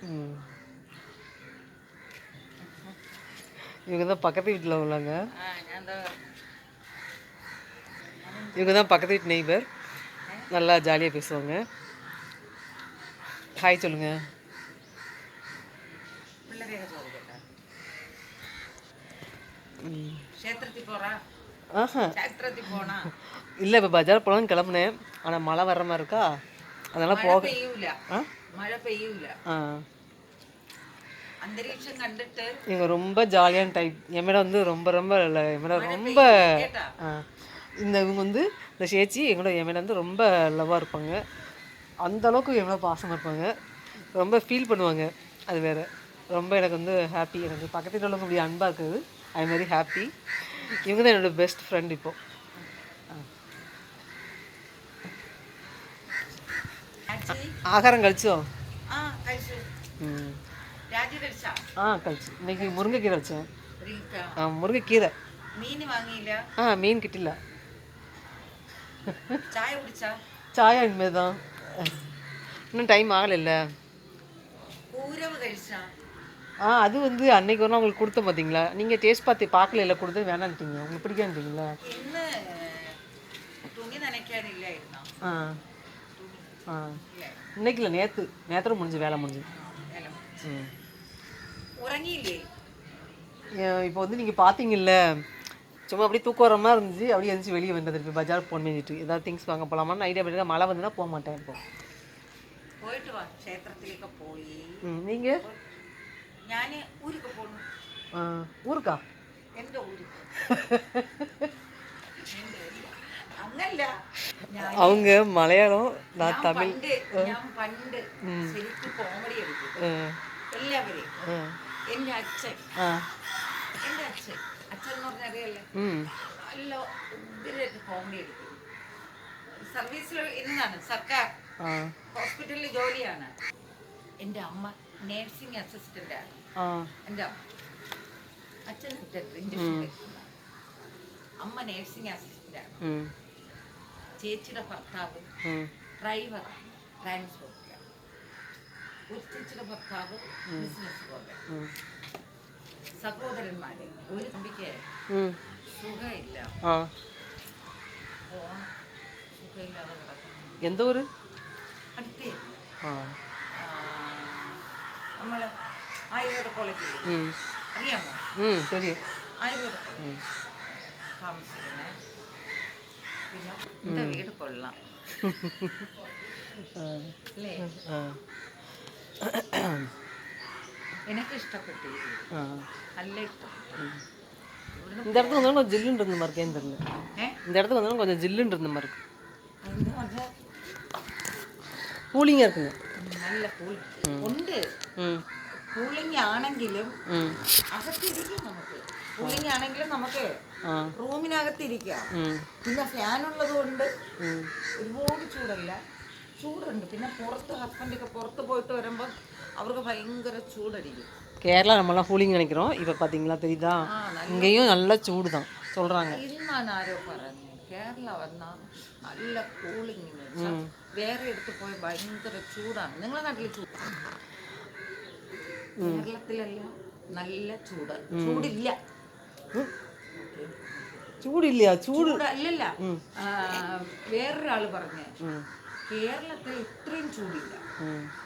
ம். இவங்க தான் பக்கத்து வீட்டில் உள்ளாங்க. இவங்க தான் பக்கத்து வீட்டு நெய்பர். நல்லா ஜாலியாக பேசுவாங்க. ஹாய் சொல்லுங்க. ஆஹா இல்லை, இப்போ பஜார் போகலான்னு கிளம்புனேன். ஆனால் மழை வர்ற மாதிரி இருக்கா, அதனால் போக ஆ இவங்க ரொம்ப ஜாலியான டைப். என் மேடம் வந்து ரொம்ப ரொம்ப இல்லை, என் மேடம் ரொம்ப இவங்க வந்து இந்த சேச்சி எங்களோட என் மேடம் வந்து ரொம்ப லவ்வாக இருப்பாங்க. அந்தளவுக்கு எவ்வளோ பாசமாக இருப்பாங்க, ரொம்ப ஃபீல் பண்ணுவாங்க. அது வேறு ரொம்ப எனக்கு வந்து ஹாப்பி. எனக்கு பக்கத்தில் உள்ளவங்க இப்படி அன்பாக இருக்குது. I am very happy. இவங்க தான் என்னோடய பெஸ்ட் ஃப்ரெண்ட். இப்போது ஆகாரம் கழிச்சோம். ம் கழிச்சு. இன்னைக்கு முருங்கைக்கீரை வச்சேன். முருங்கைக்கீரை. மீன் கிட்டில. சாயா இனிமேல் தான், இன்னும் டைம் ஆகலைல்ல. அது வந்து அன்னைக்கு ஒரு நாள் உங்களுக்கு கொடுத்த பார்த்தீங்களா, நீங்கள் டேஸ்ட் பார்த்து பார்க்கல, இல்லை கொடுத்து வேணான்ட்டீங்க, உங்களுக்கு பிடிக்கான்ட்டீங்களா. இன்னைக்கு இல்லை, நேற்று முடிஞ்சு வேலை முடிஞ்சு. இப்போ வந்து நீங்கள் பார்த்தீங்கல்ல, சும்மா அப்படியே தூக்கம் வர மாதிரி இருந்துச்சு. அப்படியே எழுந்துச்சு வெளியே வந்தது. இப்போ பஜார் போன் பண்ணிட்டு ஏதாவது திங்ஸ் வாங்க போகலாமான்னு ஐடியா பண்ணிட்டு, மழை வந்துன்னா போக மாட்டேன். இப்போ போயிட்டு வா க்ஷேத்திரத்துக்கு போய். நீங்கள் ஊருக்கா? அவங்க மலையாளம், நான் தமிழ். ഹോസ്പിറ്റലിൽ ജോലിയാണ്. എൻ്റെ അമ്മ നേഴ്സിംഗ് അസിസ്റ്റൻ്റാണ്. എൻ്റെ അച്ഛൻ അമ്മ നേഴ്സിംഗ് അസിസ്റ്റൻ്റാണ്. ചേച്ചിയുടെ ഭർത്താവ് ഡ്രൈവറാണ്, ട്രാൻസ്പോർട്ടിലാണ്. ഒരു ചേച്ചിയുടെ ഭർത്താവ് ബിസിനസ് പോലെ. സഹോദരന്മാര് ഒരു തമ്പിക്ക് സുഖമില്ല. സുഖമില്ലാതെ കിടക്കുന്നു. എന്താ ഒരു അടുത്തേ നമ്മള് ആയുർവേദ കോളേജിൽ അറിയാമോ? ആയുർവേദ കോളേജ് താമസിക്കുന്നത്. പിന്നെ இந்த வீடு கொள்ளலாம் അല്ലേ? எனக்கு இஷ்டப்பட்டு நல்ல இஷ்டப்பட்டு. இந்த இடத்துக்கு வந்தாலும் கொஞ்சம் ஜில்லுன்னு இருந்த மாதிரி இருக்கேன்னு தெரியல. இந்த இடத்துக்கு வந்தாலும் கொஞ்சம் ஜில்லுன்னு இருந்த மாதிரி இருக்கு. കൂളിംഗ് ആക്കുங்க. നല്ല കൂളിംഗ് ഉണ്ട്. കൂളിംഗ് ആണെങ്കിലും അകത്തിരിക്കും. നമുക്ക് കൂളിംഗ് ആണെങ്കിലും നമുക്ക് റൂമിനകത്തിരിക്കാം. പിന്നെ ഫാൻ ഉള്ളത് കൊണ്ട് ഒരുപാട് ചൂടല്ല, ചൂടുണ്ട്. പിന്നെ പുറത്ത് ഹസ്ബൻഡൊക്കെ പുറത്ത് പോയിട്ട് വരുമ്പോൾ அவருக்கு பயங்கர சூடடிக்கும். கேரளா நம்மளாம் கூலிங் நினைக்கிறோம். இப்போ பார்த்தீங்களா, தெரியுதா, இங்கேயும் நல்ல சூடு தான் சொல்கிறாங்க. இதுதான் ஆரோ പറഞ്ഞു, കേരള വന്നാൽ നല്ല കൂളിംഗ്. വേറെ എടുത്ത് പോയി ഭയങ്കര ചൂടാണ്. നിങ്ങളുടെ നാട്ടിൽ ചൂട്? കേരളത്തിലെല്ലാം നല്ല ചൂട്. ചൂടില്ല. ചൂടില്ല, ചൂട് അല്ലല്ല. വേറൊരാൾ പറഞ്ഞ കേരളത്തിൽ ഇത്രയും ചൂടില്ല,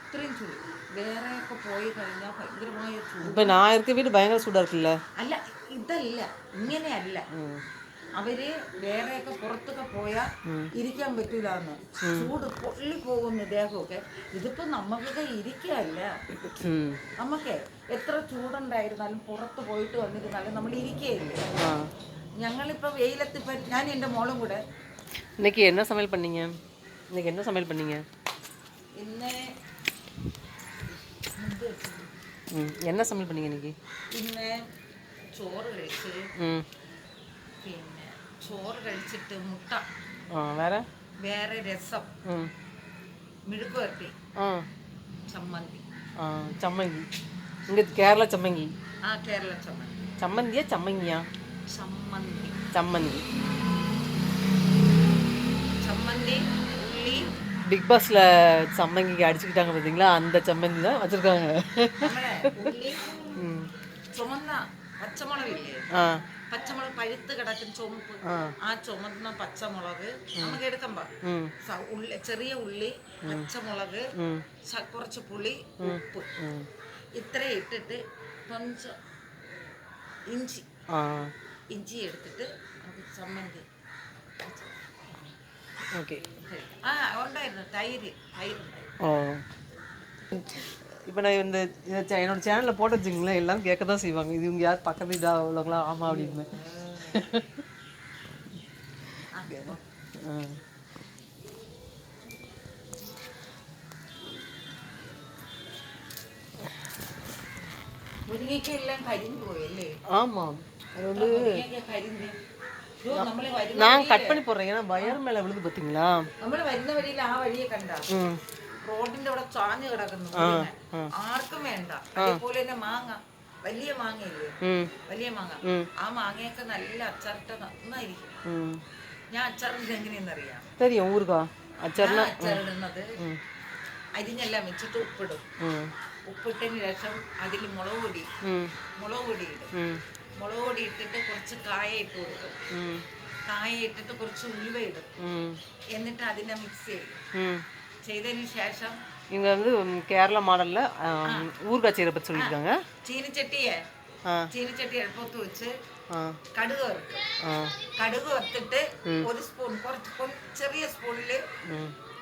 ഇത്രയും ചൂട്. വേറെയൊക്കെ പോയി കഴിഞ്ഞാൽ ഭയങ്കരമായ ചൂട്. ഇപ്പൊ நான் இருக்க வீடு பயங்கர சூடா இருக்குல்ல. അല്ല, ഇതല്ല, ഇങ്ങനെയല്ല. അവര് വേറെയൊക്കെ പുറത്തൊക്കെ പോയാൽ ഇരിക്കാൻ പറ്റൂലെന്ന്, ചൂട് പൊള്ളി പോകുന്നു ദേഹമൊക്കെ. ഇതിപ്പോ നമുക്കൊക്കെ ഇരിക്കല്ല. നമുക്ക് എത്ര ചൂടുണ്ടായിരുന്നാലും പുറത്ത് പോയിട്ട് വന്നിരുന്നാലും നമ്മൾ ഇരിക്കുകയില്ല. ഞങ്ങളിപ്പോ വെയിലത്തിപ്പോ ഞാൻ എൻ്റെ മോളും കൂടെ. இன்னைக்கு என்ன சமையல் பண்ணீங்க? இன்னைக்கு என்ன சமையல் பண்ணீங்க? ഇന്ന് என்ன சமையல் பண்ணீங்க இன்னைக்கு? ഇന്ന് ചോറ് കഴിച്ച്, പിന്നെ ചോറ് കഴിച്ചിട്ട് മുട്ട, വേറെ രസം, മിഴുക്ക് വരട്ടി, ചമ്മന്തി. ചമ്മന്തി இங்கே கேரளா சம்மங்கி. കേരള ചമ്മന്തി. சம்மந்தியா சம்மங்கியா? ചമ്മന്തി. ചമ്മന്തി. ചമ്മന്തി, ഉള്ളി, பிக் பாஸ்ல சம்மங்கிக்கு அடிச்சுக்கிட்டாங்க பார்த்தீங்களா, அந்த சம்மந்தி தான் வச்சுருக்காங்க. നമ്മളെ ഉള്ളി ചുമന്ന പച്ചമുളകില്ലേ, ஆ പച്ചമുളക് പഴുത്ത് കിടക്കുന്ന ചുമപ്പ്, ആ ചുമന്ന പച്ചമുളക് നമുക്ക് എടുക്കുമ്പോ ഉള്ളി, ചെറിയ ഉള്ളി, പച്ചമുളക്, കുറച്ച് പുളി, ഉപ്പ്, ഇത്ര ഇട്ടിട്ട് കൊഞ്ചം ഇഞ്ചി ഇഞ്ചി എടുത്തിട്ട് നമുക്ക് ചമ്മന്തി. ஓகே. ആ ഉണ്ടായിരുന്നു തൈര് ஓ இப்போ நான் இந்த என்னோட சேனலில் போட்டு வச்சுங்களேன், எல்லாம் கேட்க தான் செய்வாங்க, இது இவங்க யார் பக்கத்து இதாக உள்ளவங்களா, ஆமாம் அப்படின்னு. മുരിങ്ങയ്ക്ക എല്ലാം കരിഞ്ഞു പോയല്ലേ? ஆமாம், அது வந்து കരിഞ്ഞ് நான் கட் பண்ணி போடுறேன், ஏன்னா வயர் மேலே விழுது பார்த்தீங்களா. നമ്മൾ വരുന്ന വഴിയിൽ ആ വഴിയെ കണ്ട റോഡിന്റെ അവിടെ ചാഞ്ഞു കിടക്കുന്നു, ആർക്കും വേണ്ട. അതേപോലെ തന്നെ മാങ്ങ, വലിയ മാങ്ങയില്ലേ, വലിയ മാങ്ങ, ആ മാങ്ങയൊക്കെ നല്ല അച്ചാറിട്ട നന്നായിരിക്കും. ഞാൻ അച്ചാറിന്റെ എങ്ങനെയെന്നറിയാം, தெரியும் ஊருக்கா അച്ചാറിടുന്നത് അരിഞ്ഞെല്ലാം വെച്ചിട്ട് ഉപ്പിടും. ഉപ്പിട്ടതിന് ശേഷം അതിൽ മുളക് പൊടി ഇടും. മുളക് പൊടി ഇട്ടിട്ട് കുറച്ച് കായ ഇട്ട് കൊടുക്കും. കായ ഇട്ടിട്ട് കുറച്ച് ഉലുവ ഇടും. എന്നിട്ട് അതിനെ മിക്സ് ചെയ്തതിന് ശേഷം இவங்க வந்து கேரளா மாடலில் ஊறுகாய் செய்கிற பற்றி சொல்லியிருக்காங்க. ചീനിച്ചട്ടി അടുപ്പത്ത് വെച്ച് കടുക് വറുക്കും. കടുക് വറുത്തിട്ട് ഒരു സ്പൂൺ, കുറച്ച് ചെറിയ സ്പൂണിൽ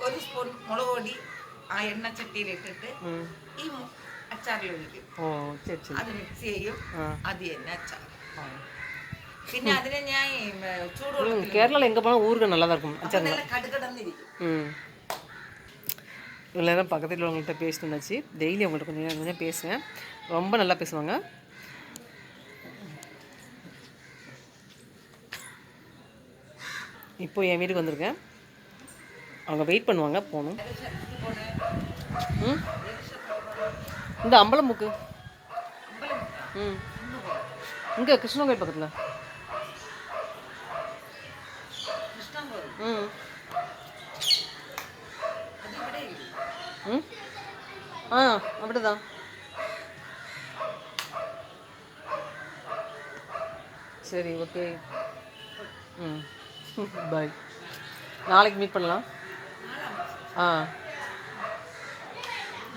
ഒരു സ്പൂൺ മുളക് പൊടി ആ എണ്ണച്ചട്ടിയിൽ ഇട്ടിട്ട് ഈ അച്ചാറിൽ ഒഴിക്കും. അത് മിക്സ് ചെയ്യും, അത് തന്നെ അച്ചാർ. പിന്നെ അതിനെ ഞാൻ ചൂടുവെള്ളത്തിൽ கேரளாவில் எங்கே போனால் ஊறுகாய் நல்லா தான் இருக்கும். നല്ല കടുകടന്നിരിക്കും. இவ்வளோ நேரம் பக்கத்தில் உள்ளவங்கள்ட்ட பேசிட்டு இருந்துச்சு. டெய்லி அவங்கள்ட்ட கொஞ்சம் கொஞ்சம் பேசுவேன், ரொம்ப நல்லா பேசுவாங்க. இப்போ என் வீட்டுக்கு வந்திருக்கேன், அவங்க வெயிட் பண்ணுவாங்க, போகணும். இந்த அம்பலமுக்கு இங்கே கிருஷ்ணகோயில் பக்கத்தில். அப்படிதான். சரி, ஓகே. பாய், நாளைக்கு மீட் பண்ணலாம்.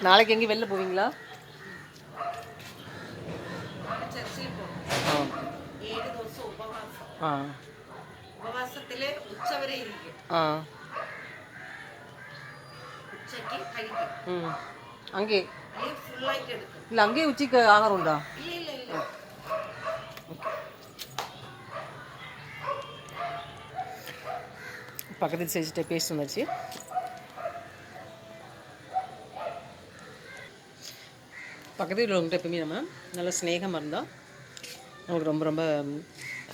நாளைக்கு எங்கேயும் வெளில போவீங்களா? ഉപവാസത്തില് ഉച്ചവരെ ഇരിക്കും. ഉച്ചക്ക് കഴിക്കും. அங்கே ഫുള്ളായിട്ട് എടുക്കും. இல்லை, அங்கேயே உச்சிக்கு ஆகாரம் உண்டா? ഇല്ല. பக்கத்து செஞ்சுட்டு பேசிட்டு வந்துச்சு. பக்கத்தில் உள்ளவங்கள்ட்ட எப்பவுமே நம்ம நல்ல ஸ்நேகமாக இருந்தால் நமக்கு ரொம்ப ரொம்ப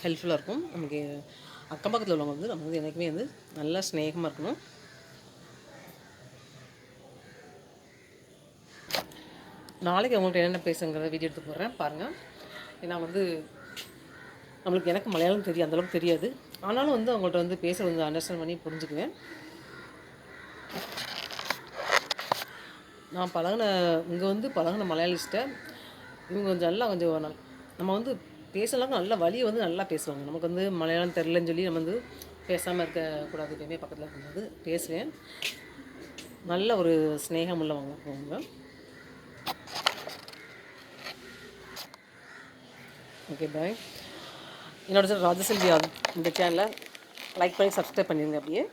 ஹெல்ப்ஃபுல்லாக இருக்கும். நமக்கு அக்கம் பக்கத்தில் உள்ளவங்க வந்து நம்ம வந்து எனக்குமே வந்து நல்லா ஸ்நேகமாக இருக்கணும். நாளைக்கு அவங்கள்ட்ட என்னென்ன பேசுங்கிறத வீடியோ எடுத்து போடுறேன், பாருங்கள். ஏன்னா வந்து நம்மளுக்கு எனக்கு மலையாளம் தெரியும், அந்தளவுக்கு தெரியாது. ஆனாலும் வந்து அவங்கள்ட்ட வந்து பேச வந்து அண்டர்ஸ்டாண்ட் பண்ணி புரிஞ்சுக்குவேன். நான் இங்கே வந்து பழகின மலையாளிஸ்ட்டை இவங்க கொஞ்சம் நல்லா கொஞ்சம் நம்ம வந்து பேசலாம், நல்ல வழியை வந்து நல்லா பேசுவாங்க. நமக்கு வந்து மலையாளம் தெரிலன்னு சொல்லி நம்ம வந்து பேசாமல் இருக்கக்கூடாது. எப்பயுமே பக்கத்தில் இருக்கும்போது பேசுவேன். நல்ல ஒரு ஸ்நேகம் உள்ளவங்க அவங்க. ஓகே, பாய். என்னோட ராஜசெல்வி இந்த சேனலை லைக் பண்ணி சப்ஸ்கிரைப் பண்ணிடுங்க அப்படியே.